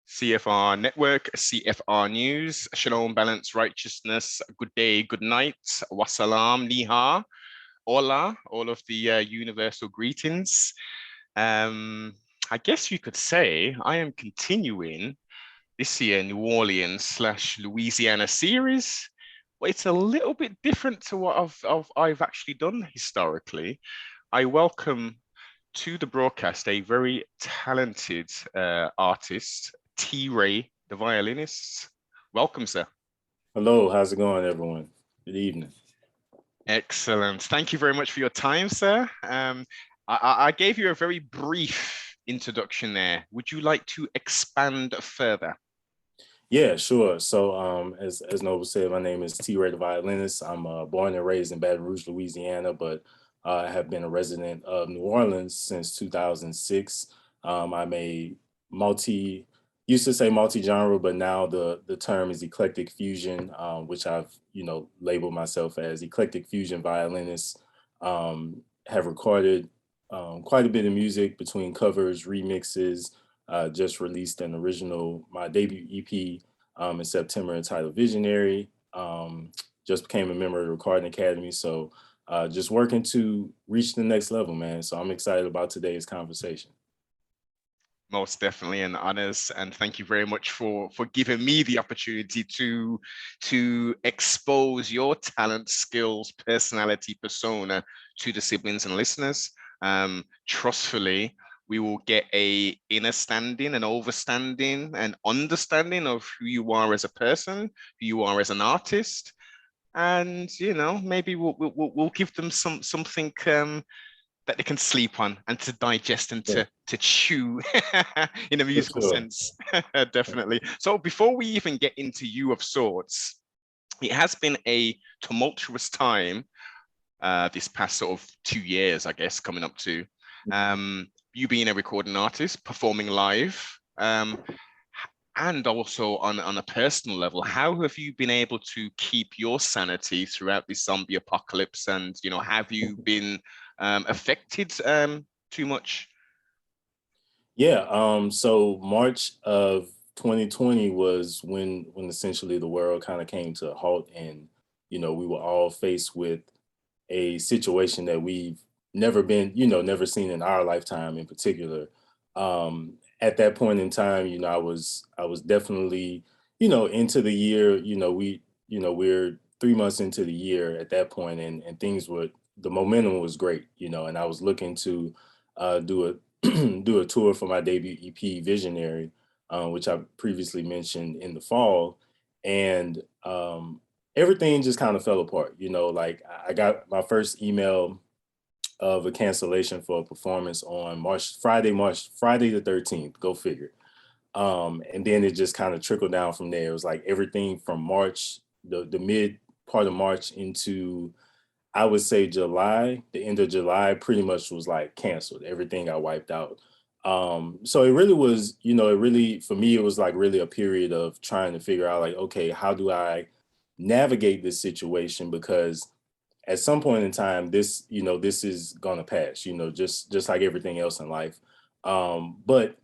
CFR Network, CFR News, Shalom, Balance, Righteousness, Good Day, Good Night, Wassalam, Niha, Hola, all of the universal greetings. I guess you could say I am continuing this year New Orleans slash Louisiana series, but it's a little bit different to what I've actually done historically. I welcome to the broadcast a very talented artist, T Ray The Violinist. Welcome, sir. Hello, how's it going, everyone? Good evening. Excellent. Thank you very much for your time, sir. I gave you a very brief introduction there. Would you like to expand further? Yeah, sure. So, as Noble said, my name is T Ray The Violinist. I'm born and raised in Baton Rouge, Louisiana, but I have been a resident of New Orleans since 2006. I'm a used to say multi-genre, but now the term is eclectic fusion, which I've labeled myself as eclectic fusion violinist. Have recorded quite a bit of music between covers, remixes. Just released my debut EP in September entitled Visionary. Just became a member of the Recording Academy. So just working to reach the next level, man. So I'm excited about today's conversation. Most definitely an honors, and thank you very much for giving me the opportunity to expose your talent, skills, personality, persona to the siblings and listeners. Trustfully, we will get a understanding, an overstanding, an understanding of who you are as a person, who you are as an artist, and maybe we'll give them something that they can sleep on and to digest and Yeah, to chew in a for musical sure. sense. Definitely. So before we even get into You of Swords, it has been a tumultuous time this past sort of 2 years, I guess, coming up to you being a recording artist, performing live, and also on a personal level. How have you been able to keep your sanity throughout this zombie apocalypse? And have you been affected too much? Yeah. So March of 2020 was when essentially the world kind of came to a halt, and we were all faced with a situation that we've never seen in our lifetime in particular. At that point in time, I was definitely, into the year, we're 3 months into the year at that point, and the momentum was great, and I was looking to do a do a tour for my debut EP, Visionary, which I previously mentioned in the fall, and everything just kind of fell apart. Like I got my first email of a cancellation for a performance on Friday the 13th. Go figure. And then it just kind of trickled down from there. It was like everything from March, the mid part of March into, I would say, July. The end of July pretty much was like canceled. Everything got wiped out. So it really was, for me, it was like really a period of trying to figure out like, okay, how do I navigate this situation? Because at some point in time, this is gonna pass, just like everything else in life. But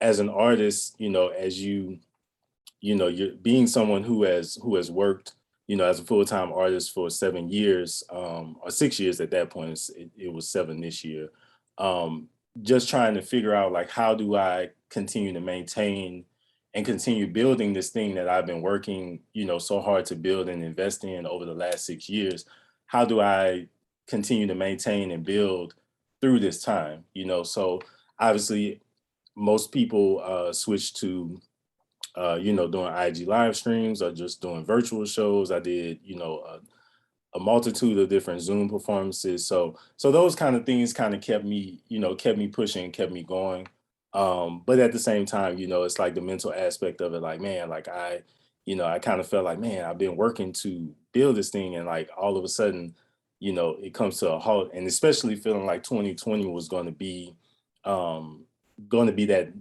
as an artist, as you're being someone who has worked, as a full-time artist for 7 years, or 6 years at that point. It was 7 this year. Um, just trying to figure out like, how do I continue to maintain and continue building this thing that I've been working, so hard to build and invest in over the last 6 years. How do I continue to maintain and build through this time? So obviously most people switch to doing IG live streams or just doing virtual shows. I did, a multitude of different Zoom performances. So those kind of things kind of kept me pushing, kept me going. But at the same time, it's like the mental aspect of it, like, man, like I kind of felt like, man, I've been working to build this thing, and like all of a sudden, it comes to a halt. And especially feeling like 2020 was um going to be that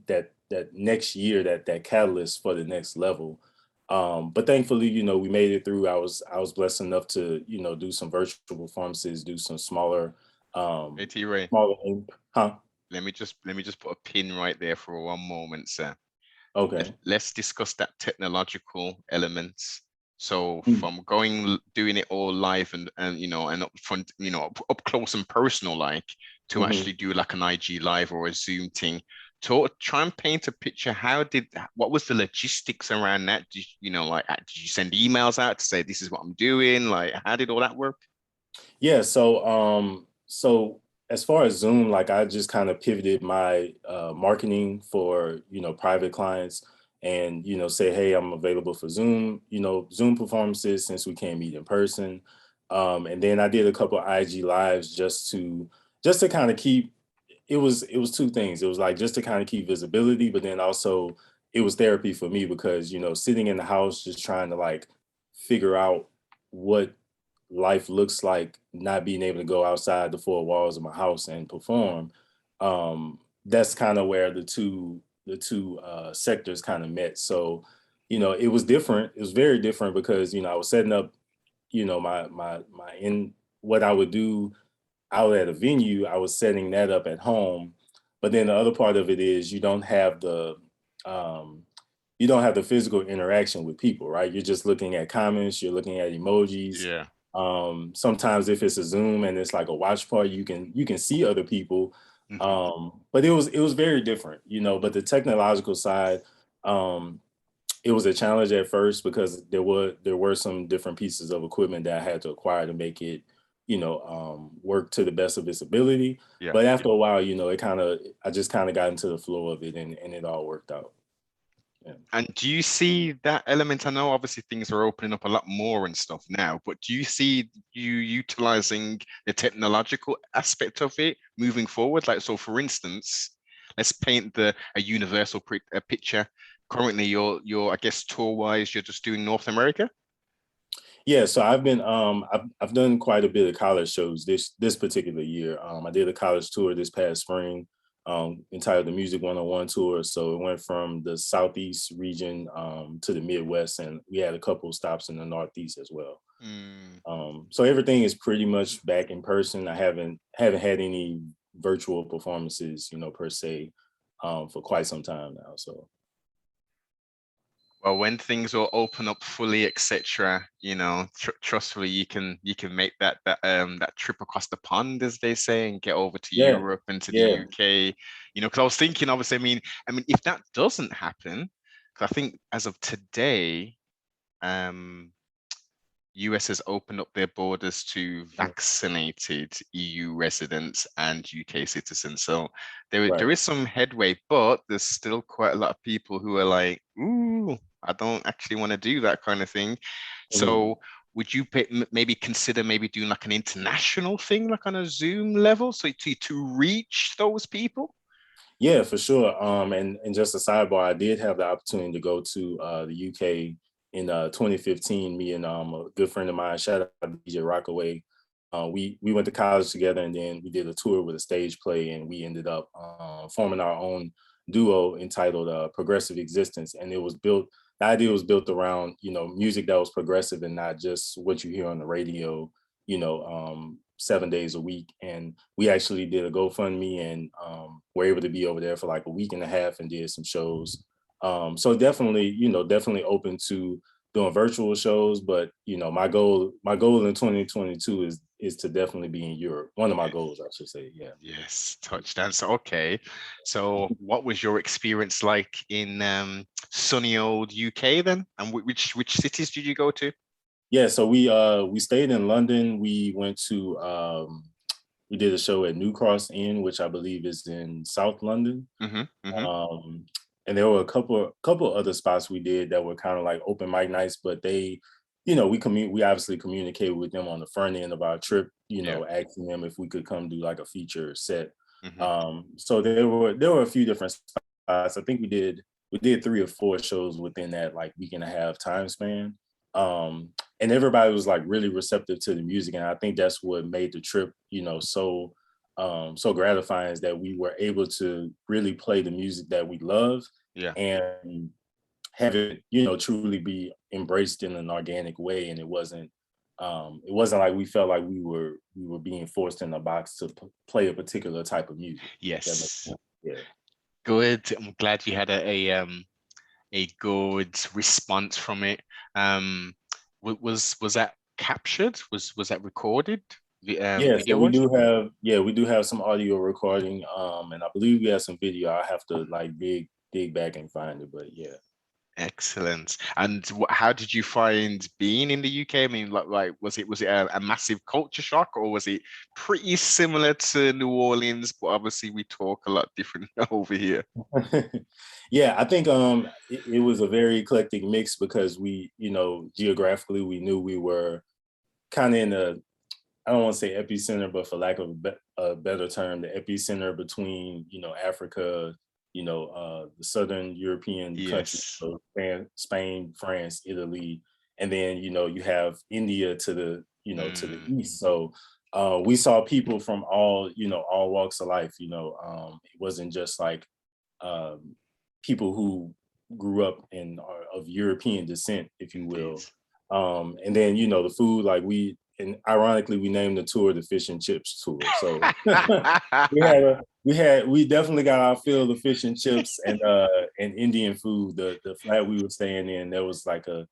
next year, that catalyst for the next level. But thankfully, we made it through. I was blessed enough to, do some virtual performances, do some Hey, um, T Ray, smaller, huh? let me just put a pin right there for one moment, sir. Okay. Let's discuss that technological elements. So Mm. from doing it all live and and up front, up close and personal, like to Mm-hmm. actually do like an IG live or a Zoom thing. Try and paint a picture. What was the logistics around that? Did you send emails out to say this is what I'm doing? Like, how did all that work? Yeah, so as far as Zoom, like I just kind of pivoted my marketing for, private clients and, say, hey, I'm available for Zoom, Zoom performances since we can't meet in person. And then I did a couple IG lives just to kind of keep it was two things. It was like just to kind of keep visibility, but then also it was therapy for me because, sitting in the house just trying to like figure out what life looks like not being able to go outside the four walls of my house and perform. That's kind of where the two sectors kind of met. So, it was different. It was very different because, I was setting up, my in what I would do out at a venue, I was setting that up at home. But then the other part of it is um, you don't have the physical interaction with people, right? You're just looking at comments, you're looking at emojis. Yeah. Sometimes if it's a Zoom and it's like a watch party, you can see other people. Hmm. But it was very different, but the technological side, um, it was a challenge at first because there were some different pieces of equipment that I had to acquire to make it, work to the best of its ability. Yeah. But after a while, I just kind of got into the flow of it and it all worked out. Yeah. And do you see that element? I know obviously things are opening up a lot more and stuff now, but do you see you utilizing the technological aspect of it moving forward? Like, so for instance, let's paint a universal a picture. Currently, I guess tour wise, you're just doing North America. Yeah, so I've done quite a bit of college shows this particular year. I did a college tour this past spring, entitled the Music 101 tour. So it went from the Southeast region to the Midwest, and we had a couple of stops in the Northeast as well. Mm. So everything is pretty much back in person. I haven't had any virtual performances, per se, for quite some time now. So Well, when things will open up fully, etc., trustfully, you can make that trip across the pond, as they say, and get over to yeah, Europe and to the yeah. UK. Because I was thinking, obviously, I mean, if that doesn't happen, because I think as of today, um, US has opened up their borders to Mm, vaccinated EU residents and UK citizens. So there right. is some headway, but there's still quite a lot of people who are like, ooh, I don't actually want to do that kind of thing. Mhm. So would you maybe consider maybe doing like an international thing, like on a Zoom level, so to reach those people? Yeah, for sure. And just a sidebar, I did have the opportunity to go to the UK in 2015. Me and a good friend of mine, shout out to DJ Rockaway. We went to college together, and then we did a tour with a stage play, and we ended up forming our own duo entitled Progressive Existence. And it was built. The idea was built around music that was progressive and not just what you hear on the radio. 7 days a week, and we actually did a GoFundMe and were able to be over there for like a week and a half and did some shows. So definitely, definitely open to doing virtual shows, but my goal in 2022 is to definitely be in Europe. One of my Yeah. goals, I should say. Yeah. Yes, touchdown. So okay. So what was your experience like in sunny old UK then? And which cities did you go to? Yeah, so we stayed in London. We did a show at New Cross Inn, which I believe is in South London. Hmm. Hmm. Um, and there were a couple other spots we did that were kind of like open mic nights, but we obviously communicated with them on the front end of our trip, Yeah. asking them if we could come do like a feature set. Hmm. So there were a few different spots. I think we did 3 or 4 shows within that like week and a half time span. Um, and everybody was like really receptive to the music, and I think that's what made the trip, so gratifying, is that we were able to really play the music that we love Yeah. and have it, truly be embraced in an organic way. And it wasn't like we felt like we were being forced in a box to play a particular type of music, if that makes Yes. sense. Yeah. Good. I'm glad you had a a good response from it. Was that captured? Was that recorded? Yeah, so Video wise? we do have some audio recording, and I believe we have some video. I have to like dig back and find it, but yeah. Excellent. And how did you find being in the UK? I mean, like was it a massive culture shock, or was it pretty similar to New Orleans? But obviously, we talk a lot different over here. Yeah, I think it was a very eclectic mix because we, you know, geographically we knew we were kind of in a, I don't want to say epicenter, but for lack of a better term, the epicenter between, you know, Africa, you know, the Southern European countries, Yes. so Spain, France, Italy, and then, you know, you have India to the, you know, to the Mm, east. So we saw people from all, you know, all walks of life. You know, it wasn't just like um, people who grew up and are of European descent, if you indeed. will. And then, you know, the food, like and ironically, we named the tour the Fish and Chips tour. So we definitely got our fill of the fish and chips and Indian food. The flat we were staying in, there was an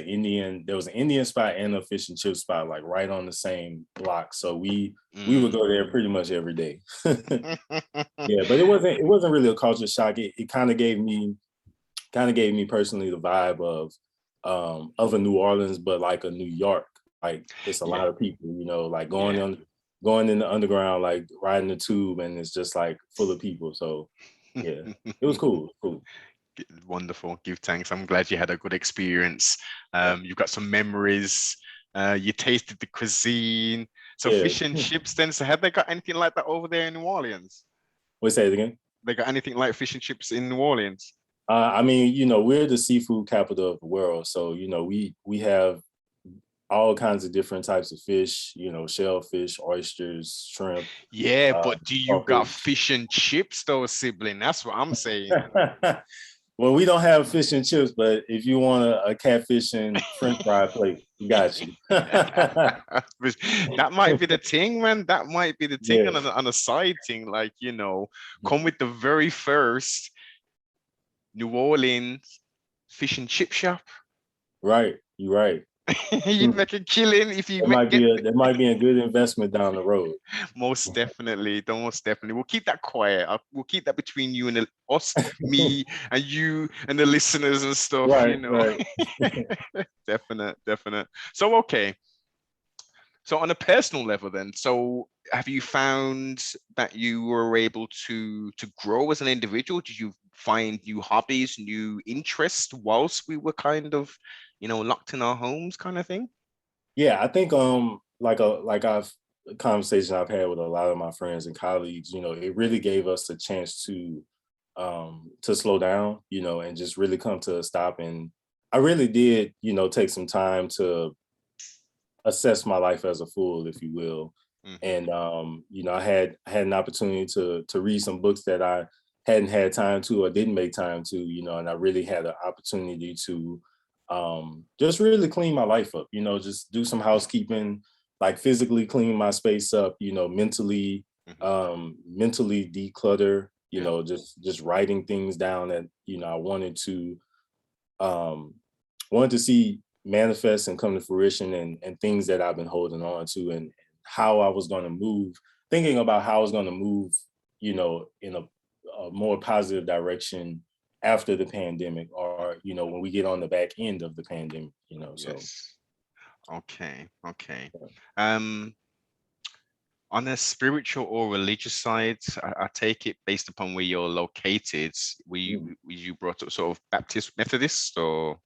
Indian spot and a fish and chip spot like right on the same block. So we would Mm. go there pretty much every day. Yeah, but it wasn't really a culture shock. It kind of gave me personally the vibe of a New Orleans, but like a New York. Like it's a Yeah, lot of people, you know, like yeah. going in the underground, like riding the tube, and it's just like full of people. So yeah, it was cool. Cool. Wonderful. Give thanks. I'm glad you had a good experience. Yeah. You've got some memories. You tasted the cuisine. So Yeah. fish and chips then. So have they got anything like that over there in New Orleans? Wait, say it again. They got anything like fish and chips in New Orleans? I mean, you know, we're the seafood capital of the world, so you know, we have all kinds of different types of fish. You know, shellfish, oysters, shrimp, Yeah, but do you got crawfish. fish and chips though, sibling? That's what I'm saying. Well, we don't have fish and chips, but if you want a catfish and French fry plate, we got you. That might be the thing, man. That might be the thing Yeah. on a side thing, like, come with the very first New Orleans fish and chip shop. Right. You're right. You'd make a killing if you That might be a good investment down the road. most definitely, most definitely. We'll keep that quiet. We'll keep that between you and us, me and you and the listeners and stuff, Right, right. Definite, definite. So okay. So on a personal level then, so have you found that you were able to grow as an individual? Did you find new hobbies, new interests whilst we were kind of, locked in our homes kind of thing? Yeah, I think like I've conversation I've had with a lot of my friends and colleagues, you know, it really gave us a chance to slow down, you know, and just really come to a stop. And I really did, you know, take some time to assess my life as a fool, if you will. Hmm. And you know, I had an opportunity to read some books that I hadn't had time to or didn't make time to, you know, and I really had an opportunity to just really clean my life up, you know, just do some housekeeping, like physically clean my space up, you know, Hmm. mentally declutter, you Yeah. know, just writing things down that, you know, I um wanted to see manifest and come to fruition, and things that I've been holding on to, and how I was going to move, thinking about how I was going to move, you know, in a more positive direction after the pandemic, or, you know, when we get on the back end of the pandemic, you know, so. Yes. Okay. Okay. Um, on a spiritual or religious side, I take it based upon where you're located, Mm. were you brought up sort of Baptist Methodist or?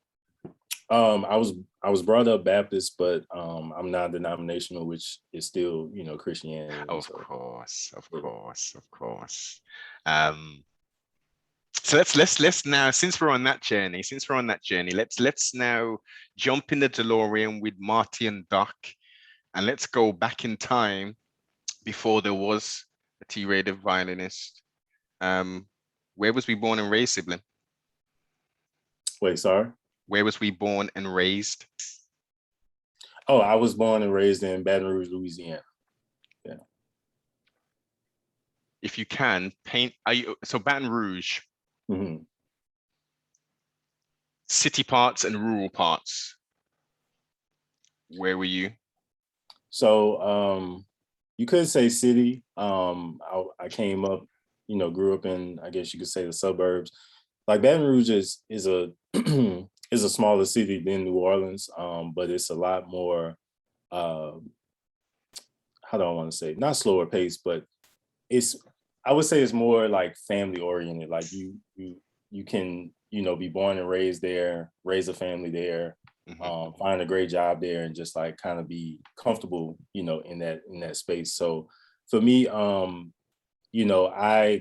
I was brought up Baptist, but I'm non-denominational, which is still, you know, Christianity. Of So course, of yeah. course, of course. Um, so let's now, since we're on that journey, let's now jump in the DeLorean with Marty and Doc, and let's go back in time before there was a T Ray the Violinist. Um, where was we born and raised, sibling? Wait, sorry. Where was we born and raised? Oh, I was born and raised in Baton Rouge, Louisiana. Yeah. If you can paint, so Baton Rouge. Hmm. city parts and rural parts. Where were you? So you could say city. I came up, grew up in, I guess you could say, the suburbs. Like Baton Rouge is a is a smaller city than New Orleans, but it's a lot more. Uh, how do I want to say? Not slower pace, but it's. I would say it's more like family oriented. Like you can be born and raised there, raise a family there, find a great job there, and just like kind of be comfortable, in that space. So for me, I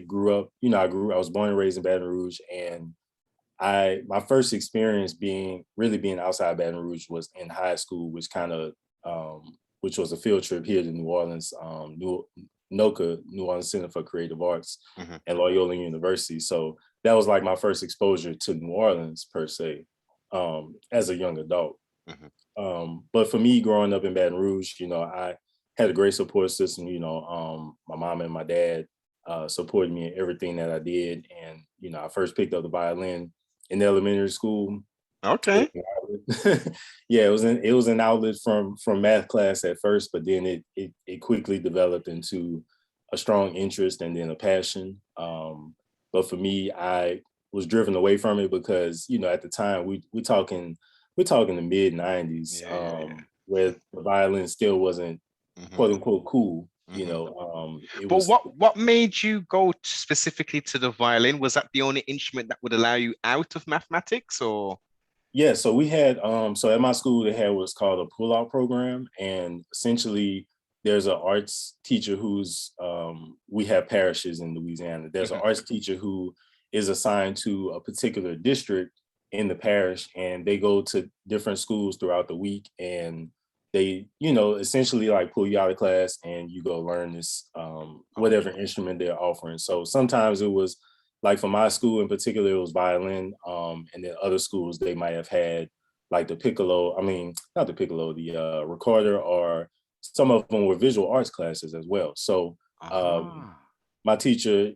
grew up. I was born and raised in Baton Rouge, and my first experience being outside Baton Rouge was in high school, which was a field trip here to New Orleans, NOCA, New Orleans Center for Creative Arts, and Loyola University. So that was like my first exposure to New Orleans per se, as a young adult. But for me, growing up in Baton Rouge, I had a great support system. My mom and my dad supported me in everything that I did, and I first picked up the violin in elementary school. Okay. Yeah, it was an outlet from math class at first, but then it quickly developed into a strong interest and then a passion. But for me, I was driven away from it because at the time we're talking the mid '90s, where the violin still wasn't quote unquote cool. But what made you go specifically to the violin? Was that the only instrument that would allow you out of mathematics, or? Yeah, so we had so at my school they had what's called a pull-out program, and essentially there's an arts teacher who's we have parishes in Louisiana. There's an arts teacher who is assigned to a particular district in the parish, and they go to different schools throughout the week, and they essentially like pull you out of class and you go learn this whatever instrument they're offering. So sometimes it was like for my school in particular, it was violin. And then other schools, they might have had like the piccolo, not the piccolo, the recorder, or some of them were visual arts classes as well. So my teacher,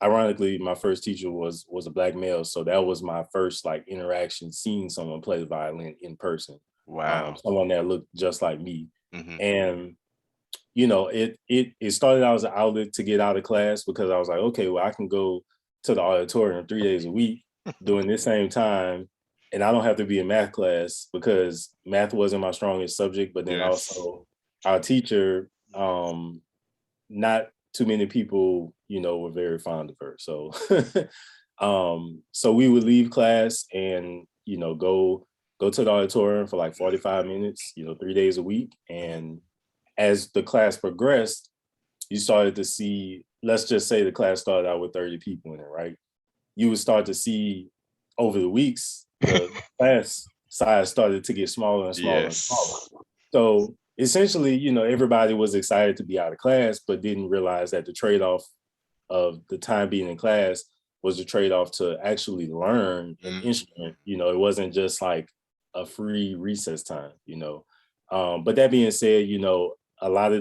ironically, my first teacher was a Black male. So that was my first like interaction, seeing someone play the violin in person. Wow. Someone that looked just like me. And it started out as an outlet to get out of class, because I was like, okay, well, I can go to the auditorium 3 days a week during this same time, and I don't have to be in math class because math wasn't my strongest subject. But then also our teacher, not too many people, were very fond of her. So, so we would leave class and, go to the auditorium for like 45 minutes, 3 days a week. And as the class progressed, you started to see, let's just say the class started out with 30 people in it, right? You would start to see over the weeks, the class size started to get smaller and smaller and smaller. So essentially, everybody was excited to be out of class, but didn't realize that the trade-off of the time being in class was the trade-off to actually learn an instrument. It wasn't just like a free recess time, But that being said, a lot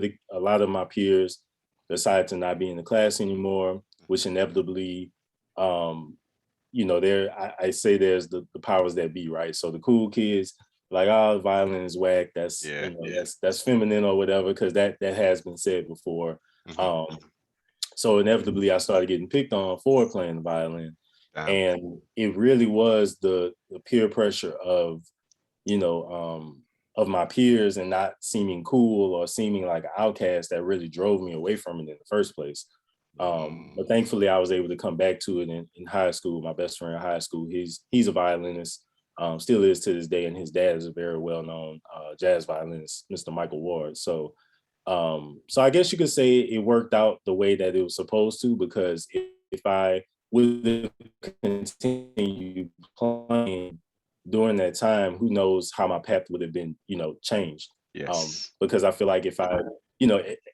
of my peers decided to not be in the class anymore, which inevitably, I say there's the powers that be, right? So the cool kids like, oh, violin is whack. That's that's feminine or whatever, because that has been said before. So inevitably, I started getting picked on for playing the violin, and it really was the peer pressure of of my peers and not seeming cool or seeming like an outcast that really drove me away from it in the first place. But thankfully, I was able to come back to it in high school. My best friend in high school, he's a violinist, still is to this day, and his dad is a very well-known jazz violinist, Mr. Michael Ward. So I guess you could say it worked out the way that it was supposed to, because if I would continue playing during that time, who knows how my path would have been, changed. Because I feel like if I,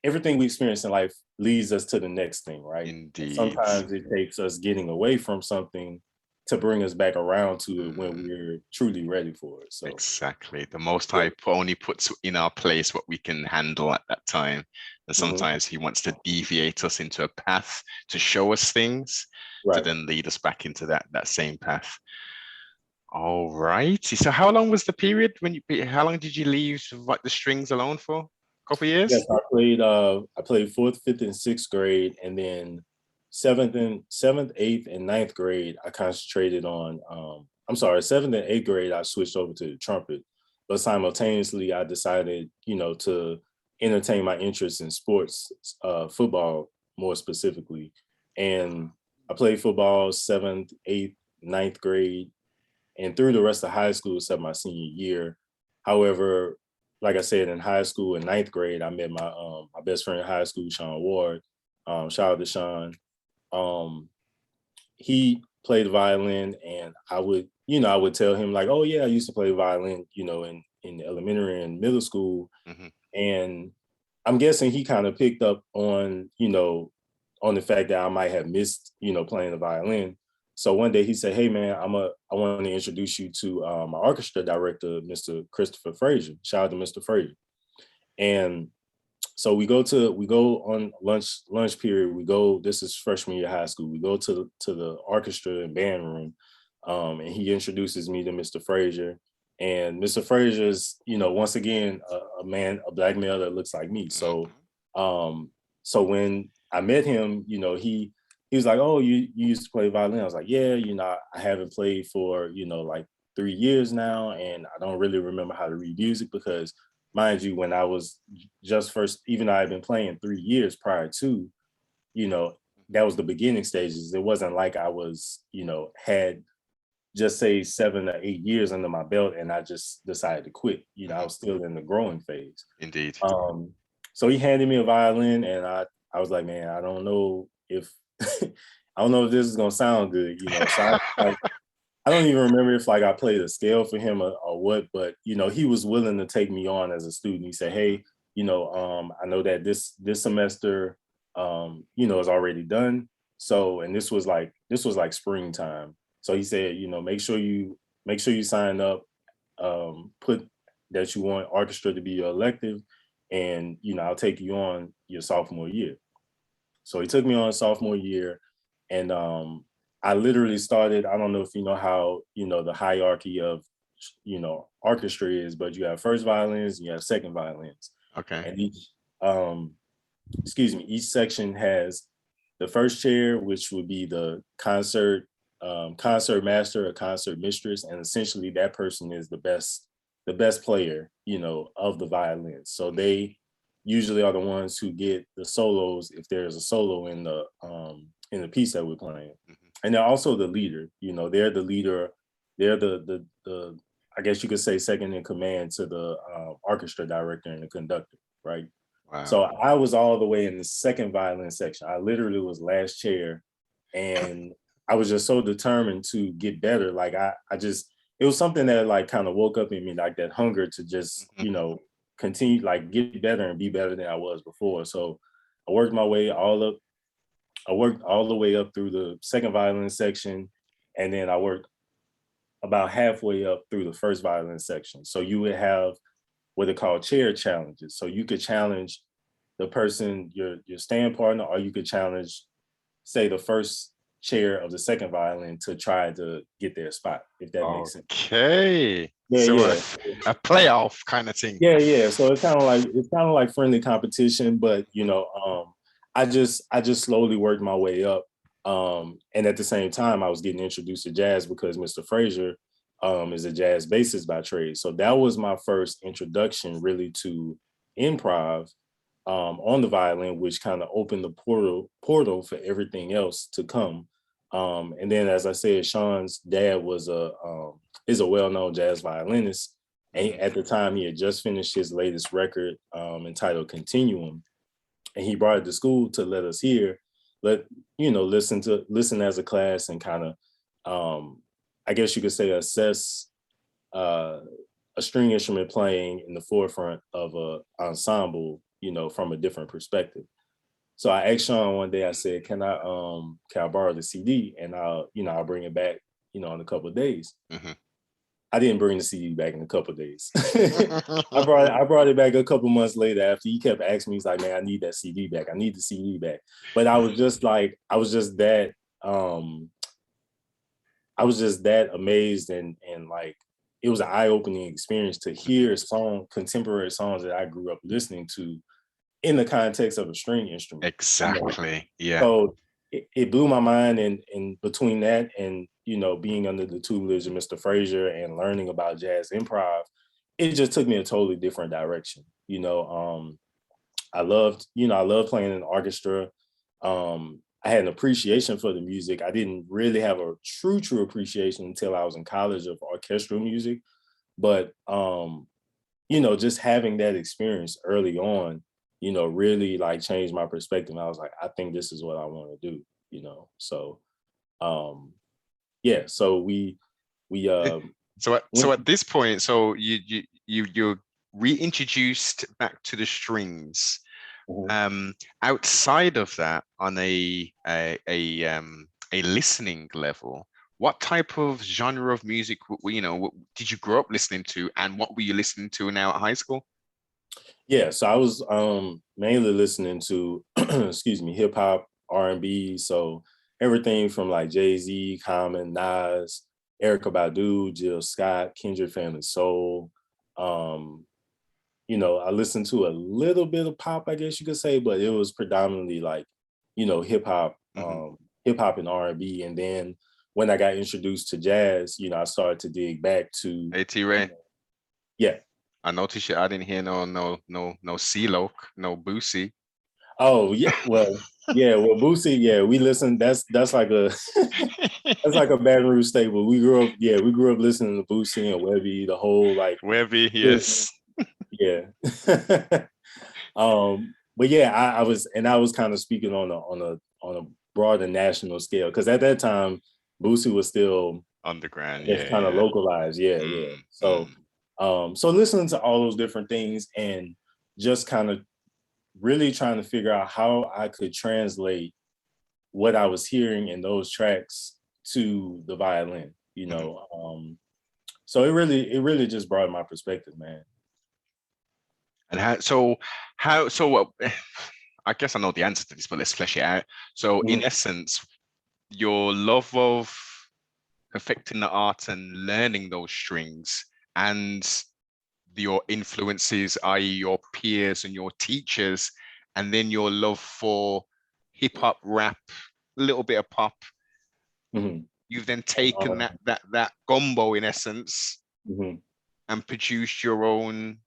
everything we experience in life leads us to the next thing, right? Indeed. Sometimes it takes us getting away from something to bring us back around to it when we're truly ready for it. So exactly, the Most High only puts in our place what we can handle at that time, and sometimes He wants to deviate us into a path to show us things, to then lead us back into that same path. All right. So how long was the period when how long did you leave like the strings alone for? A couple of Yes, years? I played fourth, fifth, and sixth grade, and then seventh, eighth, and ninth grade, I concentrated on I'm sorry, seventh and eighth grade, I switched over to the trumpet. But simultaneously I decided, to entertain my interest in sports, football more specifically. And I played football seventh, eighth, ninth grade, and through the rest of high school except my senior year. However, like I said, in high school in ninth grade, I met my best friend in high school, Sean Ward. Shout out to Sean. Um, he played violin, and I would tell him like, oh yeah, I used to play violin, in elementary and middle school. Hmm. And I'm guessing he kind of picked up on the fact that I might have missed, playing the violin. So one day he said, "Hey man, I want to introduce you to my orchestra director, Mr. Christopher Frazier. Shout out to Mr. Frazier." And so we go on lunch period. We go. This is freshman year of high school. We go to the orchestra and band room, and he introduces me to Mr. Frazier. And Mr. Frazier's, once again, a black male that looks like me. So, Hmm. um, so when I met him, he was like, "Oh, you used to play violin?" I was like, "Yeah, I haven't played for like 3 years now, and I don't really remember how to read music because." Mind you, when I was just first, even though I had been playing 3 years prior to, you know, that was the beginning stages. It wasn't like I was, had just say 7 or 8 years under my belt and I just decided to quit. I Hmm. was still in the growing phase. Indeed. Um, so he handed me a violin and I was like, man, I don't know if I don't know if this is gonna sound good, So I don't even remember if like I played a scale for him or what, but he was willing to take me on as a student. He said, "Hey, I know that this semester, is already done. So, and this was like springtime. So he said, make sure you sign up, put that you want orchestra to be your elective, and I'll take you on your sophomore year." So he took me on sophomore year, and I literally started. I don't know if you know how the hierarchy of orchestra is, but you have first violins and you have second violins, Okay. and um, each section has the first chair, which would be the concert master or concert mistress, and essentially that person is the best player, of the violins. So they usually are the ones who get the solos if there's a solo in the piece that we're playing. Hmm. And they're also the leader. They're the leader. They're the I guess you could say second in command to the orchestra director and the conductor, right? So Wow. I was all the way in the second violin section. I literally was last chair, and I was just so determined to get better. Like I just, it was something that like kind of woke up in me, like that hunger to just, Hmm. continue, like get better and be better than I was before. So I worked my way all up. I worked all the way up through the second violin section, and then I worked about halfway up through the first violin section. So you would have what they call chair challenges. So you could challenge the person, your stand partner, or you could challenge, say, the first chair of the second violin to try to get their spot, if that makes sense. Okay. Yeah, So yeah. a playoff kind of thing. Yeah, yeah. So it's kind of like friendly competition, but I just slowly worked my way up. And at the same time, I was getting introduced to jazz because Mr. Frazier is a jazz bassist by trade. So that was my first introduction really to improv on the violin, which kind of opened the portal for everything else to come. And then, as I said, Sean's dad is a well-known jazz violinist. And Hmm. at the time, he had just finished his latest record entitled Continuum, and he brought it to school to let us hear, let listen as a class and kind of, I guess you could say, assess uh, a string instrument playing in the forefront of a ensemble, from a different perspective. So I asked Sean one day, I said, can I borrow the CD and I'll bring it back, in a couple of days. Hmm. I didn't bring the CD back in a couple of days. I brought it back a couple months later after he kept asking me, he's like, man, I need that CD back. I need the CD back. But I was just that I was just that amazed, and like it was an eye-opening experience to hear contemporary songs that I grew up listening to in the context of a string instrument. Exactly. Yeah. So it blew my mind, and between that and being under the tutelage of Mr. Frazier and learning about jazz improv, it just took me a totally different direction. I loved playing in the orchestra. I had an appreciation for the music. I didn't really have a true appreciation until I was in college of orchestral music. But just having that experience early on, really like changed my perspective. I was like, I think this is what I want to do. So yeah, so we so at this point, so you're reintroduced back to the strings. Outside of that, on a listening level, what type of genre of music did you grow up listening to, and what were you listening to now at high school? Yeah, so I was mainly listening to excuse me, hip hop, R&B, so everything from like Jay-Z, Common, Nas, Erykah Badu, Jill Scott, Kendrick Family Soul. I listened to a little bit of pop, I guess you could say, but it was predominantly like, hip hop, hip hop and R&B. And then when I got introduced to jazz, I started to dig back to Hey, T Ray. Yeah. I noticed I didn't hear no CeeLo, no Boosie. Oh yeah, well, yeah, well, Boosie, yeah, we listened. That's like a that's like a Baton Rouge staple. We grew up listening to Boosie and Webby, the whole like Webby, yes. Yeah. But yeah, I was kind of speaking on a broader national scale, because at that time Boosie was still underground, it's kind of localized. Yeah. So so listening to all those different things and just kind of really trying to figure out how I could translate what I was hearing in those tracks to the violin, so it really just brought my perspective, man. And I guess I know the answer to this, but let's flesh it out. So in essence, your love of perfecting the art and learning those strings, and your influences, i.e. your peers and your teachers, and then your love for hip hop, rap, a little bit of pop. You've then taken that gumbo in essence and produced your own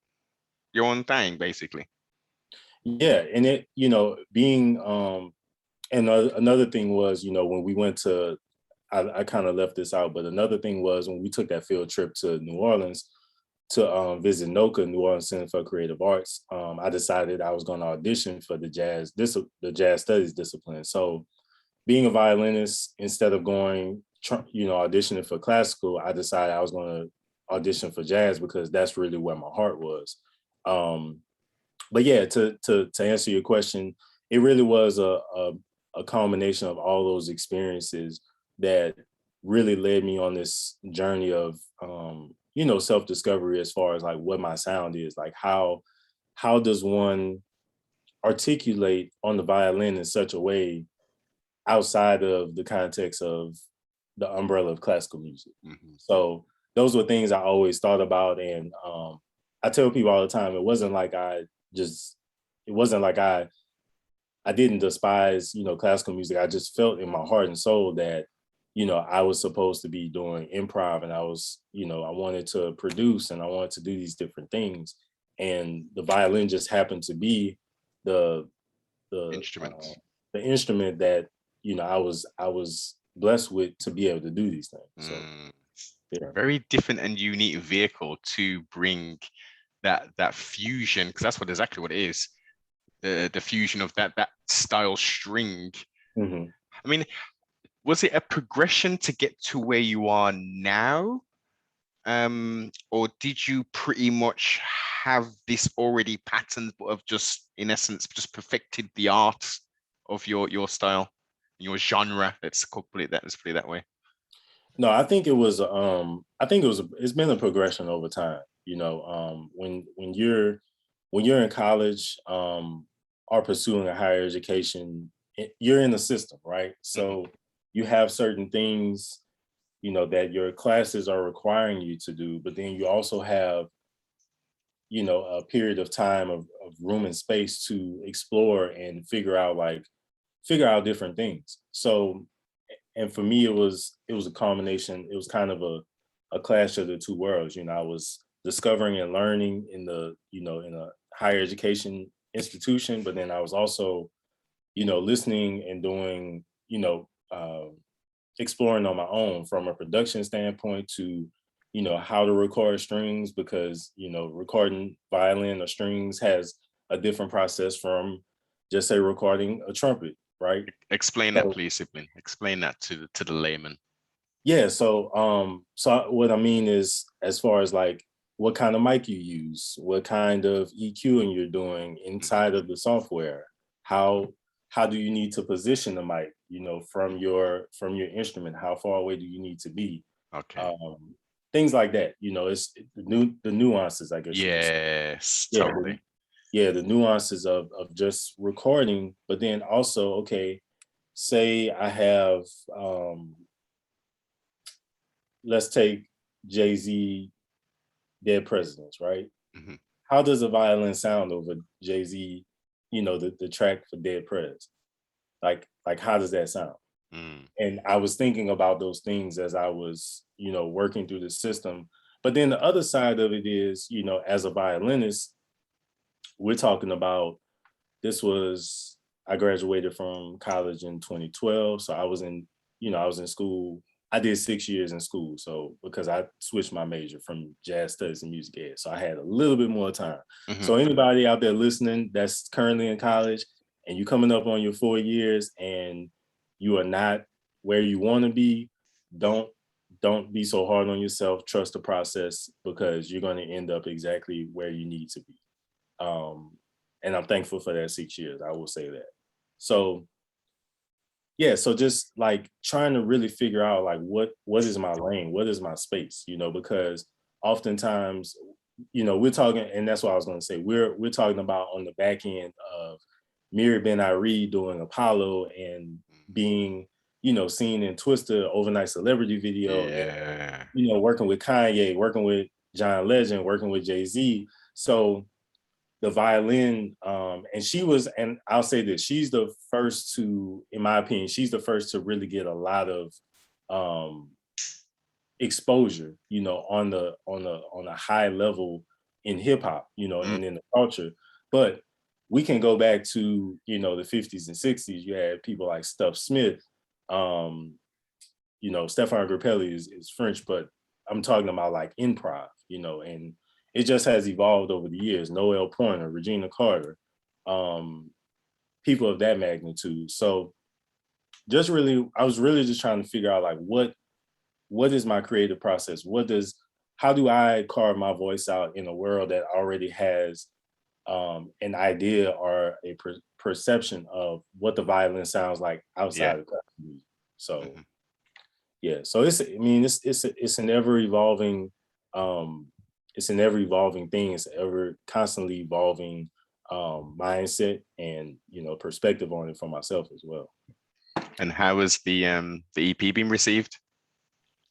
thing, basically. Yeah, and it, being and another thing was, when we went to, I kind of left this out, but another thing was when we took that field trip to New Orleans to visit NOCA, New Orleans Center for Creative Arts, I decided I was going to audition for the jazz studies discipline. So being a violinist, instead of going, auditioning for classical, I decided I was going to audition for jazz because that's really where my heart was. But yeah, to answer your question, it really was a culmination of all those experiences that really led me on this journey of self-discovery, as far as like what my sound is, like how does one articulate on the violin in such a way outside of the context of the umbrella of classical music. So those were things I always thought about, and I tell people all the time, it wasn't like I didn't despise, classical music. I just felt in my heart and soul that, I was supposed to be doing improv, and I was, I wanted to produce, and I wanted to do these different things. And the violin just happened to be the instrument that, I was blessed with to be able to do these things. So yeah. Very different and unique vehicle to bring that fusion, because that's exactly what it is. The fusion of that style string. I mean, was it a progression to get to where you are now? Or did you pretty much have this already patterned, but have just, in essence, just perfected the art of your style, your genre? Let's put it that way. No, I think it was it's been a progression over time. When you're in college, or pursuing a higher education, you're in the system, right? So you have certain things that your classes are requiring you to do, but then you also have, a period of time of room and space to explore and figure out different things. So, and for me, it was a combination. It was kind of a clash of the two worlds. I was discovering and learning in a higher education institution, but then I was also, listening and doing, exploring on my own from a production standpoint to, how to record strings, because, recording violin or strings has a different process from just say recording a trumpet, right? Explain that, So please, Sibling. Explain that to the layman. yeah, so what I mean is, as far as like what kind of mic you use, what kind of EQing you're doing Mhm. inside of the software, how how do you need to position the mic, from your instrument, how far away do you need to be? Okay. Um, Things like that. It's the nuances, I guess you could say. Yes, Yeah, totally. the nuances of just recording, but then also, okay, say I have let's take Jay-Z Dead Presidents, right? Mhm. How does a violin sound over Jay-Z, the track for Dead Prez? Like how does that sound? Mm. And I was thinking about those things as I was, working through the system. But then the other side of it is, as a violinist, we're talking about this was I graduated from college in 2012, so I was in school. I did 6 years in school, so because I switched my major from jazz studies and music ed, so I had a little bit more time. Mhm. So anybody out there listening that's currently in college and you coming up on your 4 years and you are not where you want to be, don't don't be so hard on yourself. Trust the process, because you're going to end up exactly where you need to be. Um, and I'm thankful for that 6 years. I will say that. So yeah, so just like trying to really figure out like what is my lane, what is my space, because oftentimes, we're talking, and that's what I was going to say. We're talking about on the back end of Miri Ben Irie doing Apollo and being, seen in Twister overnight celebrity video, and Yeah. working with Kanye, working with John Legend, working with Jay-Z. So the violin, and I'll say this, she's the first to, in my opinion, she's the first to really get a lot of um exposure, on a high level in hip hop, Mm. and in the culture. But we can go back to, the 50s and 60s. You had people like Stuff Smith, um, Stefan Grappelli is French, but I'm talking about like improv, and it just has evolved over the years. Noel Pointer, Regina Carter, um, people of that magnitude. So I was really just trying to figure out like what is my creative process? How do I carve my voice out in a world that already has an idea or a perception of what the violin sounds like Yeah. outside of classical music? So Mhm. yeah, so it's an ever evolving um thing. It's an ever constantly evolving mindset and perspective on it for myself as well. And how has the EP been received?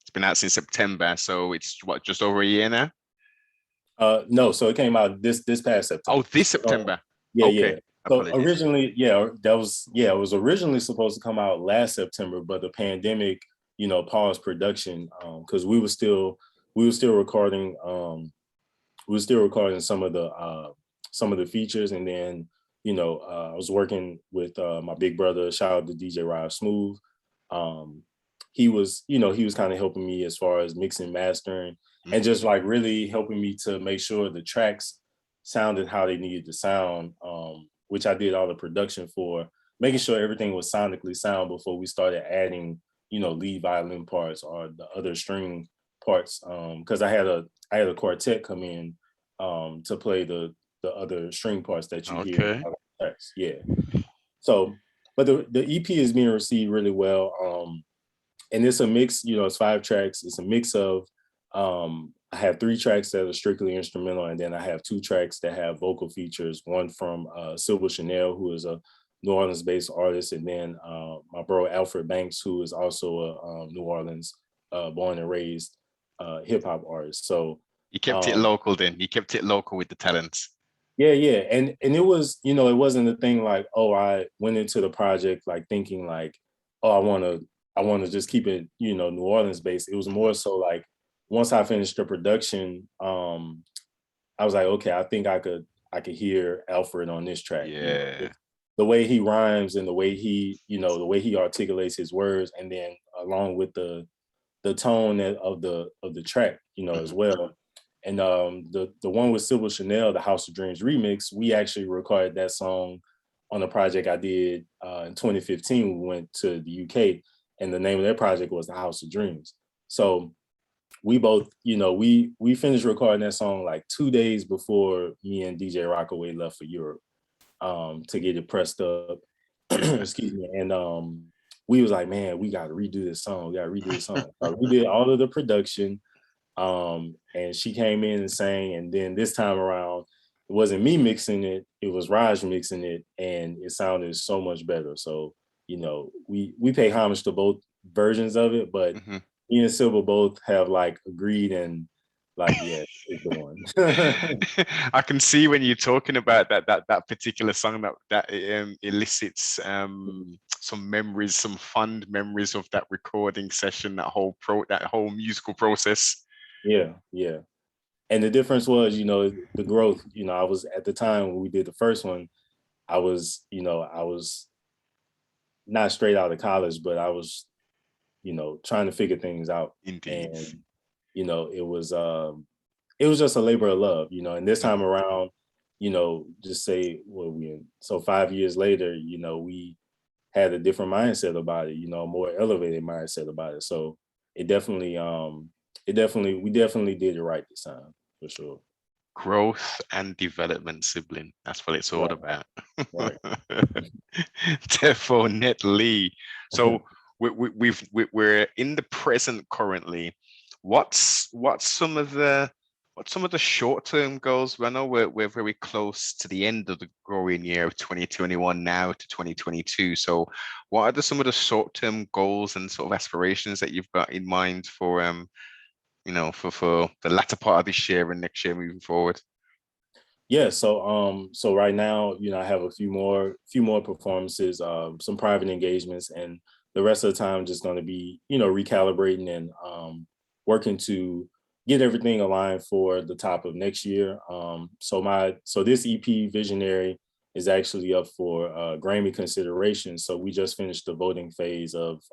It's been out since September, so it's what, just over a year now? No, so it came out this past Oh, September. this So, September. yeah, Okay. yeah. So Apologies. originally, it was originally supposed to come out last September, but the pandemic, paused production because we were still recording some of the features, and then I was working with my big brother. Shout out to DJ Rod Smooth. Um, he was kind of helping me as far as mixing, mastering, and Mhm. just like really helping me to make sure the tracks sounded how they needed to sound. Which I did all the production for, making sure everything was sonically sound before we started adding lead violin parts or the other string parts. Because I had a quartet come in to play the other string parts that you hear in Okay. other tracks. Yeah. So, but the EP is being received really well. And it's a mix. It's 5 tracks. It's a mix of I have 3 tracks that are strictly instrumental, and then I have 2 tracks that have vocal features. One from Silver Chanel, who is a New Orleans-based artist, and then my bro Alfred Banks, who is also a New Orleans born and raised hip hop artist. So You kept it local then. You kept it local with the talents. yeah. And it was, it wasn't a thing like, oh, I went into the project like thinking like, oh, I wanna just keep it, New Orleans based. It was more so like once I finished the production, I was like, okay, I think I could hear Alfred on this track. Yeah. The way he rhymes and the way the way he articulates his words, and then along with the tone of the track, as well. And the one with Sybil Chanel, the House of Dreams remix, we actually recorded that song on a project I did in 2015. We went to the UK, and the name of that project was The House of Dreams. So we both, we finished recording that song like 2 days before me and DJ Rockaway left for Europe to get it pressed up. Excuse me. And we was like, man, we got to redo this song. We got to redo this song. So we did all of the production. And she came in and sang. And then this time around, it wasn't me mixing it. It was Raj mixing it. And it sounded so much better. So, we pay homage to both versions of it, but me and Silva both have like agreed and like, yeah, it's the one. I can see when you're talking about that particular song that elicits some memories, some fond memories of that recording session, that whole musical process. Yeah. And the difference was, the growth. I was at the time when we did the first one, I was not straight out of college, but I was, trying to figure things out. Indeed. And, it was just a labor of love, and this time around, just say so 5 years later, we had a different mindset about it, a more elevated mindset about it. So we definitely did it right this time, for sure. Growth and development, sibling. That's what it's all about. Right. Definitely. So we're in the present currently. What's some of the short-term goals? I know we're very close to the end of the growing year of 2021 now to 2022. So what are some of the short-term goals and sort of aspirations that you've got in mind for for the latter part of this year and next year moving forward? Yeah, so right now, I have a few more performances, some private engagements, and the rest of the time just going to be, recalibrating and working to get everything aligned for the top of next year. So this EP Visionary is actually up for Grammy consideration. So we just finished the voting phase of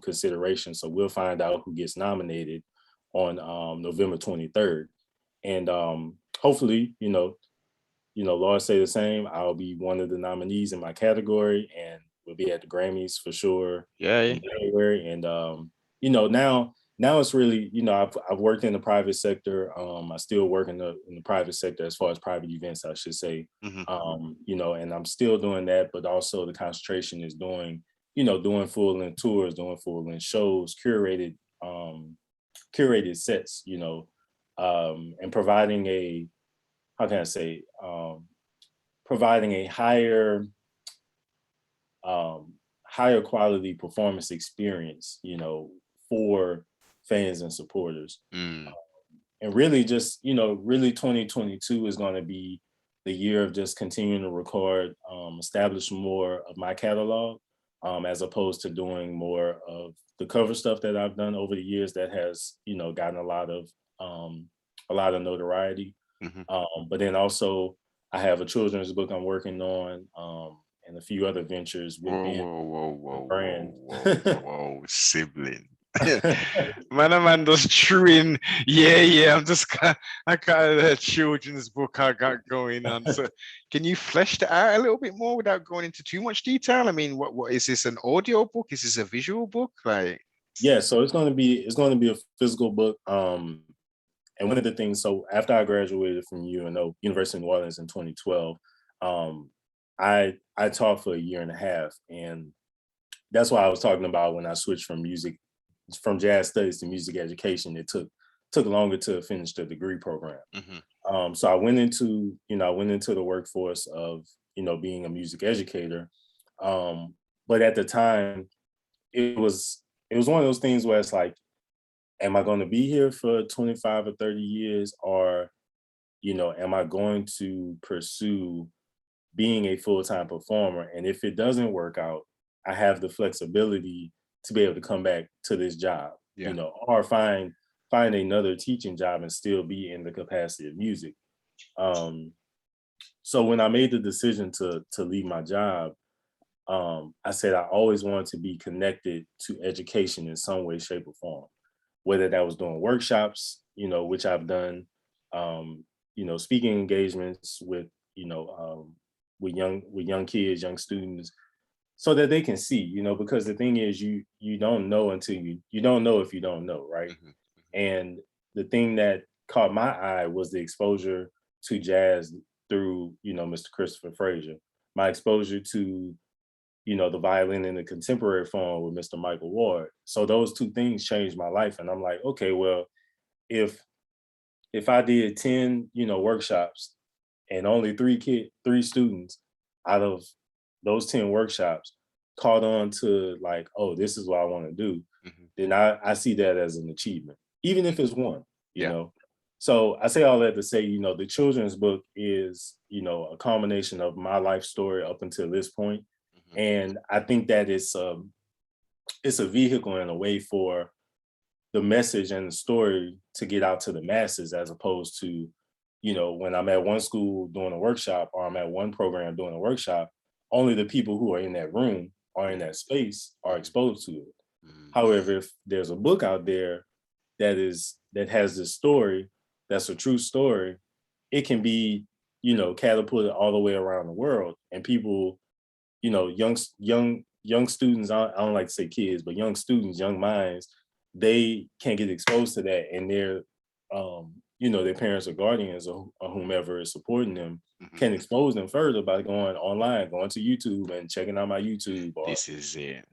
consideration. So we'll find out who gets nominated on November 23rd. And hopefully, Lord say the same, I'll be one of the nominees in my category, and we'll be at the Grammys for sure. Yeah. In January. And now it's really, I've worked in the private sector. I still work in the private sector as far as private events, I should say. And I'm still doing that, but also the concentration is doing full-length tours, doing full-length shows, curated sets, and providing a, how can I say, providing a higher quality performance experience, for fans and supporters. And really just, really 2022 is going to be the year of just continuing to record, establish more of my catalog, as opposed to doing more of the cover stuff that I've done over the years that has, gotten a lot of notoriety. But then also I have a children's book I'm working on, and a few other ventures within the brand. Whoa, sibling. Man does chewing. Yeah. I got a children's book I got going on. So can you flesh that out a little bit more without going into too much detail? I mean, what is this, an audio book? Is this a visual book? Like, yeah, so it's going to be a physical book. And one of the things, so after I graduated from UNO, University of New Orleans in 2012, I taught for a year and a half. And that's why I was talking about when I switched from jazz studies to music education, it took longer to finish the degree program. So I went into the workforce of, being a music educator. But at the time, it was one of those things where it's like, am I going to be here for 25 or 30 years, or, am I going to pursue being a full-time performer? And if it doesn't work out, I have the flexibility to be able to come back to this job, Yeah. or find another teaching job and still be in the capacity of music. So when I made the decision to leave my job, I said I always wanted to be connected to education in some way, shape, or form. Whether that was doing workshops, which I've done, speaking engagements with, with young kids, young students, so that they can see, because the thing is, you don't know until you don't know if you don't know, right? Hmm. And the thing that caught my eye was the exposure to jazz through, Mr. Christopher Frazier, my exposure to, the violin in the contemporary form with Mr. Michael Ward. So those two things changed my life. And I'm like, okay, well, if I did 10, workshops, and only three students out of those 10 workshops caught on to, like, oh, this is what I want to do, Hmm. then I see that as an achievement, even if it's one, Yeah. So I say all that to say, the children's book is, a combination of my life story up until this point. Hmm. And I think that it's a vehicle in a way for the message and the story to get out to the masses, as opposed to, when I'm at one school doing a workshop, or I'm at one program doing a workshop, only the people who are in that room or in that space are exposed to it. Hmm. However, if there's a book out there that has this story, that's a true story, it can be, catapulted all the way around the world, and people, young students, I don't like to say kids, but young students, young minds, they can get exposed to that, and their parents or guardians, or whomever is supporting them, Hmm. can expose them further by going online, going to YouTube and checking out my YouTube, or, This is it.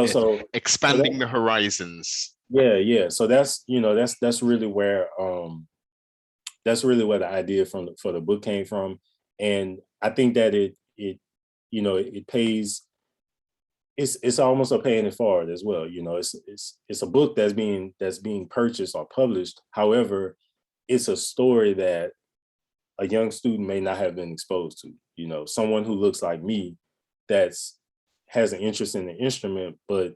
so Expanding that, the horizons. yeah. So that's really where, the idea for the book came from. And I think that it pays, it's almost a paying it forward as well. It's a book that's being purchased or published. However, it's a story that a young student may not have been exposed to. Someone who looks like me, that's has an interest in the instrument, but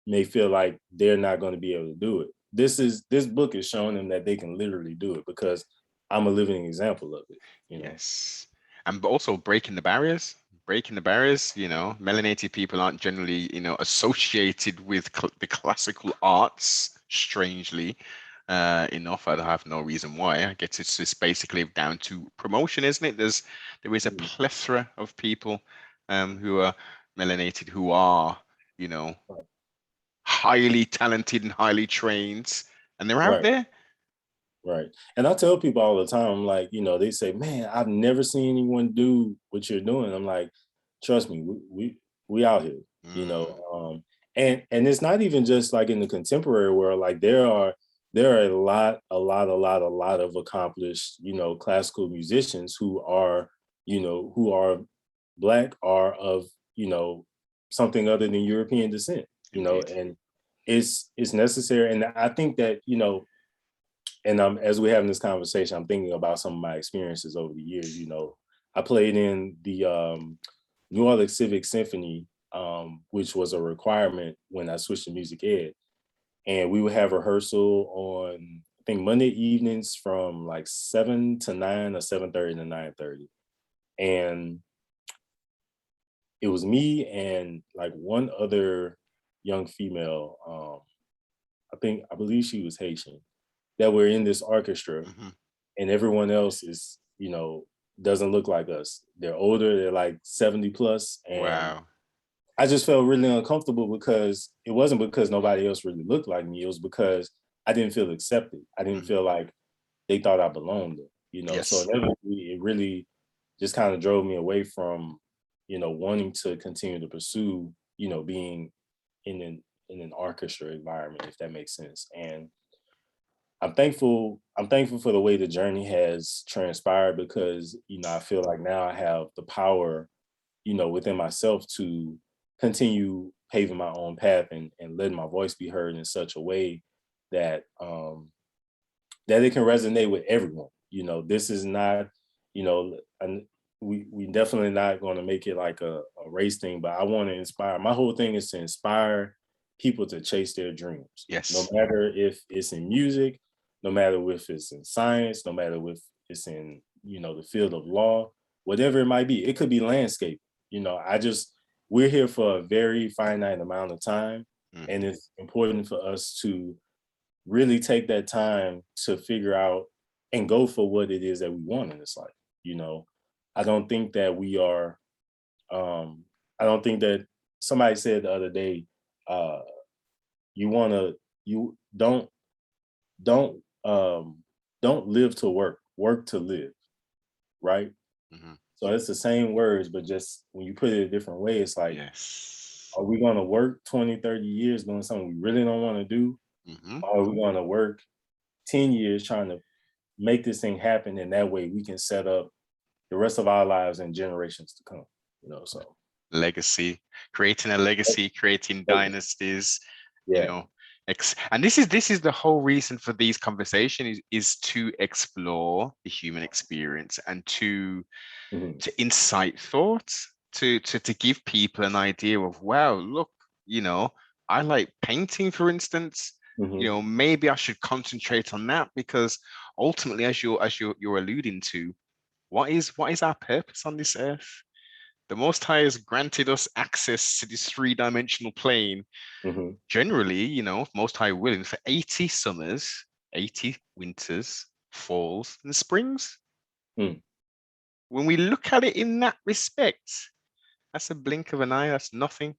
may feel like they're not going to be able to do it. This book is showing them that they can literally do it, because I'm a living example of it. Yes. And also breaking the barriers. Breaking the barriers, melanated people aren't generally, associated with the classical arts, strangely enough. I have no reason why. I guess it's just basically down to promotion, isn't it? There is a Mhm. plethora of people who are melanated, who are, you know, Right. highly talented and highly trained, and they're out Right. there. Right. And I tell people all the time, like, they say, man, I've never seen anyone do what you're doing. I'm like, trust me, we out here, Mm, and it's not even just like in the contemporary world. Like, there are a lot of accomplished, classical musicians who are Black, or of, something other than European descent, indeed. and it's necessary. And I think that, and as we're having this conversation, I'm thinking about some of my experiences over the years. I played in the New Orleans Civic Symphony, which was a requirement when I switched to music ed. And we would have rehearsal on, I think, Monday evenings from like 7 to 9, or 7:30 to 9:30. And it was me and like one other young female. I believe she was Haitian, that were in this orchestra, Hmm. and everyone else is, doesn't look like us. They're older, they're like 70 plus. And Wow. I just felt really uncomfortable, because it wasn't because nobody else really looked like me. It was because I didn't feel accepted. I didn't Hmm. feel like they thought I belonged there. So Yes. inevitably, it really just kind of drove me away from, wanting to continue to pursue, being in an orchestra environment, if that makes sense. And I'm thankful for the way the journey has transpired, because, I feel like now I have the power, within myself, to continue paving my own path, and letting my voice be heard in such a way that that it can resonate with everyone. You know, this is not, you know, and we definitely not going to make it like a race thing, but I want to inspire. My whole thing is to inspire people to chase their dreams, no Yes. matter if it's in music, no matter if it's in science, no matter if it's in, you know, the field of law, whatever it might be. It could be landscape. You know, we're here for a very finite amount of time, and Mhm. it's important for us to really take that time to figure out and go for what it is that we want in this life. You know, I don't think that we are, I don't think that somebody said the other day, uh, you want to, you don't, don't live to work, work to live. Right. Mhm. So it's the same words, but just when you put it a different way, it's like, Yes. are we going to work 20, 30 years doing something we really don't want to do? Mhm. Or are we going to work 10 years trying to make this thing happen, and that way we can set up the rest of our lives and generations to come, you know. So Legacy, creating a legacy, creating like, dynasties, you yeah. know. And this is the whole reason for these conversations is to explore the human experience and Hmm. to incite thoughts, to give people an idea of, wow, look, you know, I like painting, for instance. You Hmm. know, maybe I should concentrate on that because ultimately, as you're alluding to, what is our purpose on this earth? The Most High has granted us access to this three-dimensional plane. Hmm. Generally, you know, Most High willing, for 80 summers, 80 winters, falls, and springs. Mm. When we look at it in that respect, that's a blink of an eye, that's nothing.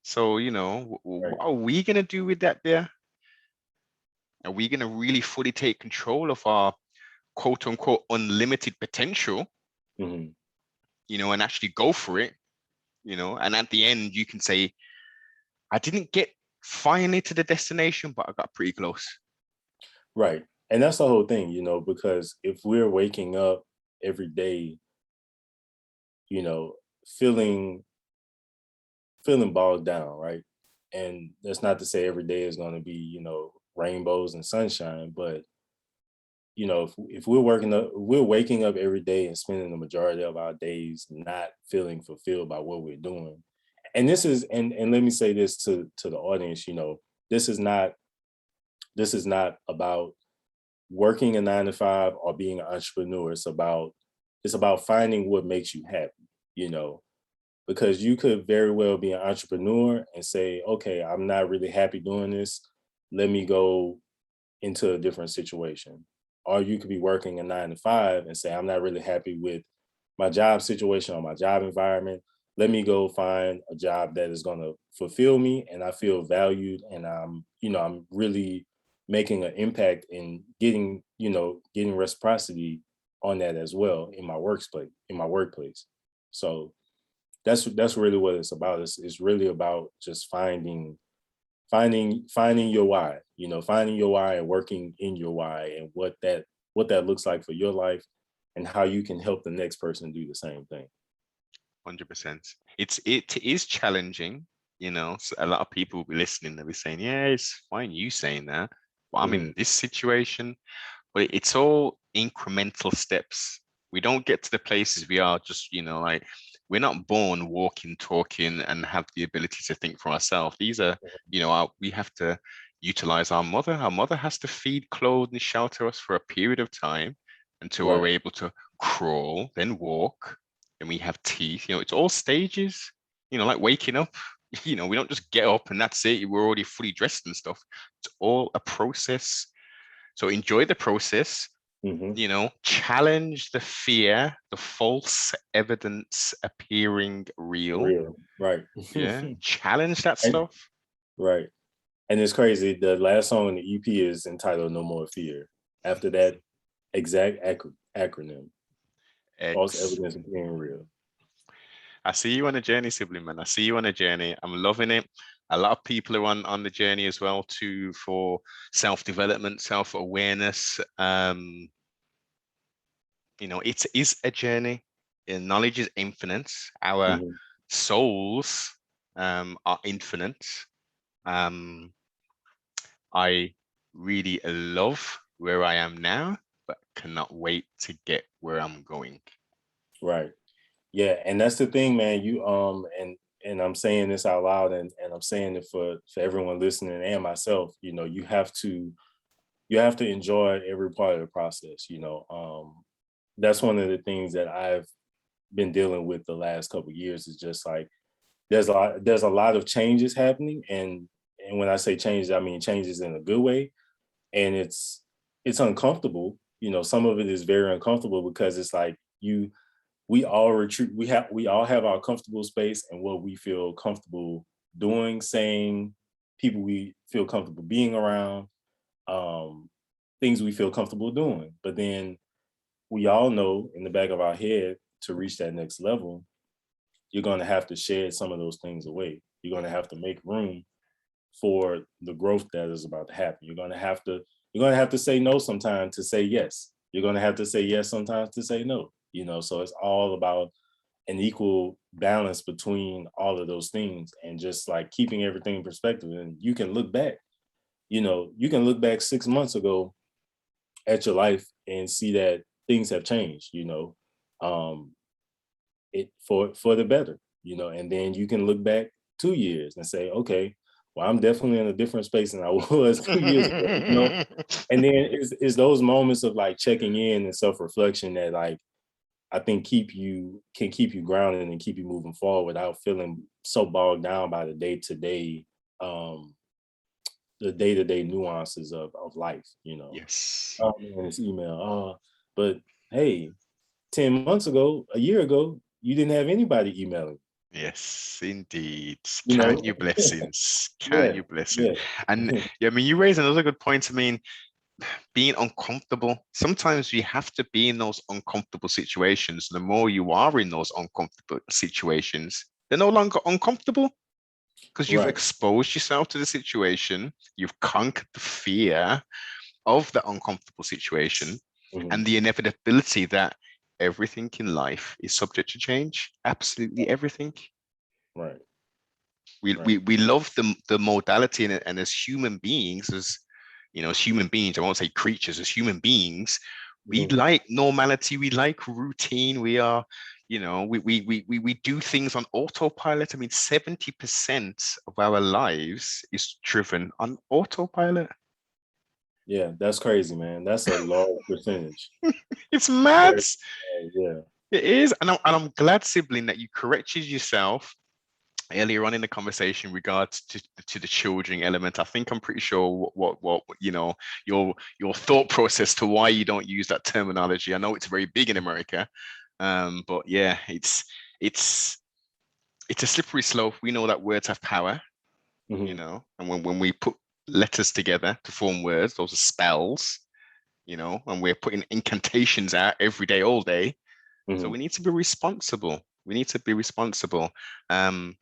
So, you know, Right. what are we going to do with that there? Are we going to really fully take control of our quote unquote unlimited potential, Hmm. you know, and actually go for it, you know? And at the end, you can say, I didn't get finally to the destination, but I got pretty close. Right. And that's the whole thing, you know, because if we're waking up every day, you know, feeling bogged down, right? And that's not to say every day is going to be, you know, rainbows and sunshine, but you know, if we're waking up every day and spending the majority of our days not feeling fulfilled by what we're doing. And this is, and let me say this to the audience, you know, this is not about working a 9 to 5 or being an entrepreneur. It's about finding what makes you happy, you know, because you could very well be an entrepreneur and say, okay, I'm not really happy doing this. Let me go into a different situation. Or you could be working a 9 to 5 and say, I'm not really happy with my job situation or my job environment. Let me go find a job that is going to fulfill me and I feel valued, and I'm really making an impact in getting, getting reciprocity on that as well in my workplace. So that's really what it's about. It's really about just finding your why, finding your why and working in your why, and what that looks like for your life and how you can help the next person do the same thing. 100%. It is challenging, you know. So a lot of people will be listening, they'll be saying, yeah, it's fine you saying that, but I'm Hmm. in this situation. But it's all incremental steps. We don't get to the places we are just, you know, like we're not born walking, talking, and have the ability to think for ourselves. These are, you know, we have to utilize our mother. Our mother has to feed, clothe, and shelter us for a period of time until we're Right. able to crawl, then walk, and we have teeth. You know, it's all stages, you know, like waking up. You know, we don't just get up and that's it. We're already fully dressed and stuff. It's all a process. So enjoy the process, Hmm. you know, challenge the fear, the false evidence appearing real. Real. Right. Yeah, challenge that And stuff. right. And it's crazy. The last song in the EP is entitled "No More Fear." After that exact acronym, false X. evidence of being real. I see you on a journey, sibling man. I see you on a journey. I'm loving it. A lot of people are on the journey as well too for self-development, self-awareness. You know, it is a journey. Knowledge is infinite. Our Hmm. souls are infinite. Um, I really love where I am now, but cannot wait to get where I'm going. Right. Yeah, and that's the thing, man. You and I'm saying this out loud, and I'm saying it for everyone listening and myself. You know, you have to enjoy every part of the process. You know, that's one of the things that I've been dealing with the last couple of years. Is just like there's a lot of changes happening, and when I say changes, I mean changes in a good way, and it's uncomfortable. You know, some of it is very uncomfortable because it's like we all retreat, we all have our comfortable space and what we feel comfortable doing, saying, people we feel comfortable being around, um things we feel comfortable doing. But then we all know in the back of our head, to reach that next level, you're going to have to shed some of those things away. You're going to have to make room for the growth that is about to happen. You're going to have to say no sometimes to say yes. You're going to have to say yes sometimes to say no. You know, so it's all about an equal balance between all of those things, and just like keeping everything in perspective. And you can look back, you know, you can look back 6 months ago at your life and see that things have changed, you know, um, it for the better, you know, and then you can look back 2 years and say, okay, well, I'm definitely in a different space than I was 2 years ago, you know. And then it's those moments of like checking in and self-reflection that like I think keep you grounded and keep you moving forward without feeling so bogged down by um the day-to-day nuances of life, you know. Yes. Oh man, this email. But hey, 10 months ago, a year ago, you didn't have anybody emailing, Yes, indeed. you Count know? your blessings. Count Yeah, your blessings. yeah. And yeah, I mean, you raise another good point. I mean, being uncomfortable. Sometimes you have to be in those uncomfortable situations. The more you are in those uncomfortable situations, they're no longer uncomfortable because you've Right. exposed yourself to the situation. You've conquered the fear of the uncomfortable situation Mhm. and the inevitability that everything in life is subject to change. Absolutely everything. Right. We Right. we we love the modality, and as human beings, as you know, as human beings, I won't say creatures, as human beings, we Mhm. like normality, we like routine. We are, you know, we do things on autopilot. I mean, 70% of our lives is driven on autopilot. Yeah, that's crazy, man. That's a large percentage. It's mad. Very, yeah. It is, and I'm glad, sibling, that you corrected yourself earlier on in the conversation in regards to the children element. I think I'm pretty sure what you know, your thought process to why you don't use that terminology. I know it's very big in America, but yeah, it's it's a slippery slope. We know that words have power, you Mhm. know, and when we put letters together to form words, those are spells, you know, and we're putting incantations out every day, all day. So Mhm. we need to be responsible. We need to be responsible. Um,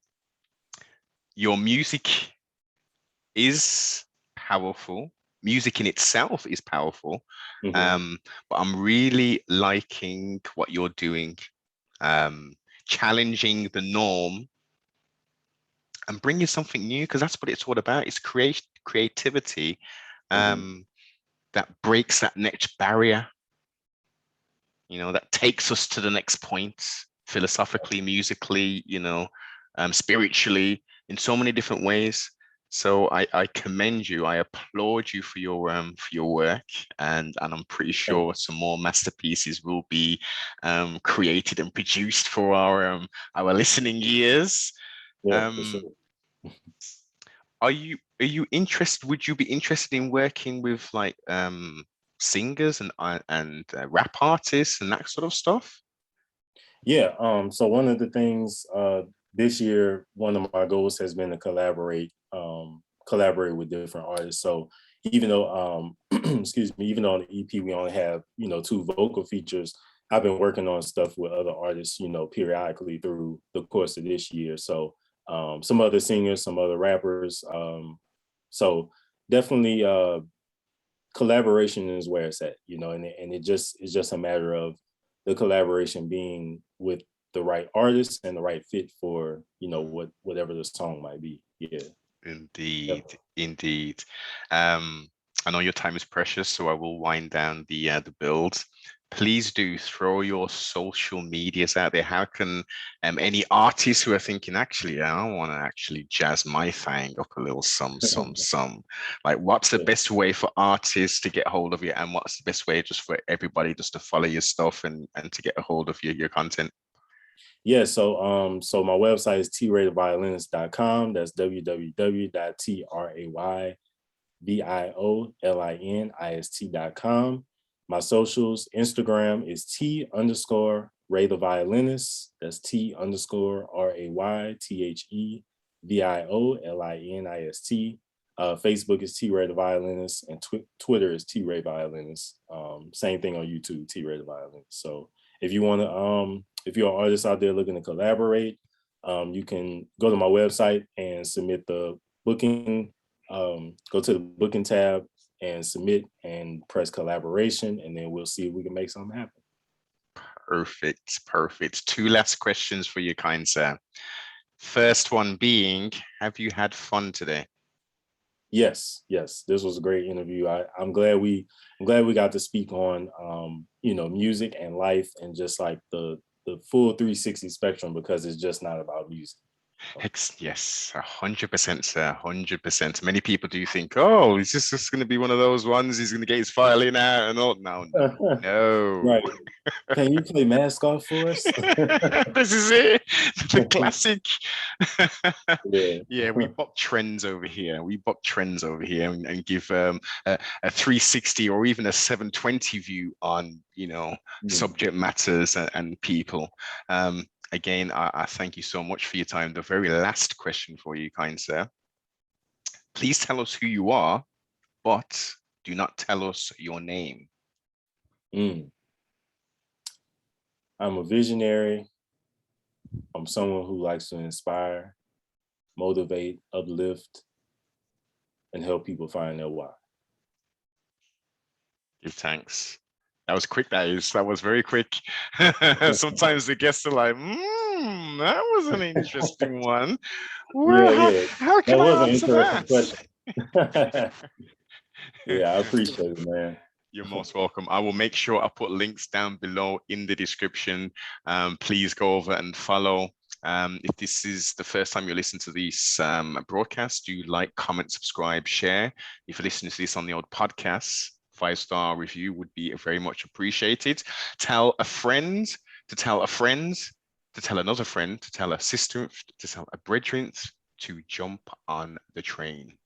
your music is powerful. Music in itself is powerful. Mhm. Um, but I'm really liking what you're doing, um, challenging the norm and bringing something new, because that's what it's all about. It's creativity, Mhm. um, that breaks that next barrier, you know, that takes us to the next point, philosophically, musically, you know, spiritually, in so many different ways. So I commend you. I applaud you for your work, and I'm pretty Thank sure you. some more masterpieces will be created and produced for our listening ears. Yeah, for sure. Um, are you interested? Would you be interested in working with like singers and rap artists and that sort of stuff? Yeah, so one of the things this year, one of my goals has been to collaborate with different artists. So even though excuse me, even though on the EP we only have, you know, two vocal features, I've been working on stuff with other artists, you know, periodically through the course of this year. So some other singers, some other rappers. So definitely collaboration is where it's at, you know, and it's just a matter of the collaboration being with the right artist and the right fit for, you know, whatever the song might be. Yeah. Indeed, Definitely. indeed. I know your time is precious, so I will wind down the build. Please do throw your social medias out there. How can any artists who are thinking, actually, I want to actually jazz my thing up a little some. Like, what's the Yeah. best way for artists to get hold of you, and what's the best way just for everybody just to follow your stuff and to get a hold of your content? Yeah, so my website is traytheviolinist.com. That's www.trayviolinist.com. My socials, Instagram is T_Ray the Violinist. That's T_RayTheViolinist. Facebook is T Ray the Violinist, and Twitter is T Ray Violinist. Same thing on YouTube, T Ray the Violinist. So if you want to, if you're an artist out there looking to collaborate, you can go to my website and submit the booking. Go to the booking tab and submit and press collaboration, and then we'll see if we can make something happen. Perfect, perfect. Two last questions for you, kind sir. First one being, have you had fun today? Yes, this was a great interview. I'm glad we got to speak on music and life and just like the full 360 spectrum, because it's just not about music. Yes, 100%, sir, 100%. Many people do think, oh, is this just going to be one of those ones? He's going to get his violin out and all. No. Right. Can you play Mask Off for us? This is it, the classic. Yeah. Yeah, we buck trends over here. And give a 360 or even a 720 view on, subject matters and people. Again, I thank you so much for your time. The very last question for you, kind sir. Please tell us who you are, but do not tell us your name. I'm a visionary. I'm someone who likes to inspire, motivate, uplift, and help people find their why. Give thanks. That was quick, that is. That was very quick. Sometimes the guests are like, that was an interesting one. Yeah. How can That I was an answer interesting that? question. Yeah, I appreciate it, man. You're most welcome. I will make sure I put links down below in the description. Please go over and follow. If this is the first time you're listening to this broadcast, do like, comment, subscribe, share. If you're listening to this on the old podcast, 5-star review would be very much appreciated. Tell a friend to tell a friend to tell another friend to tell a sister to tell a brethren to jump on the train.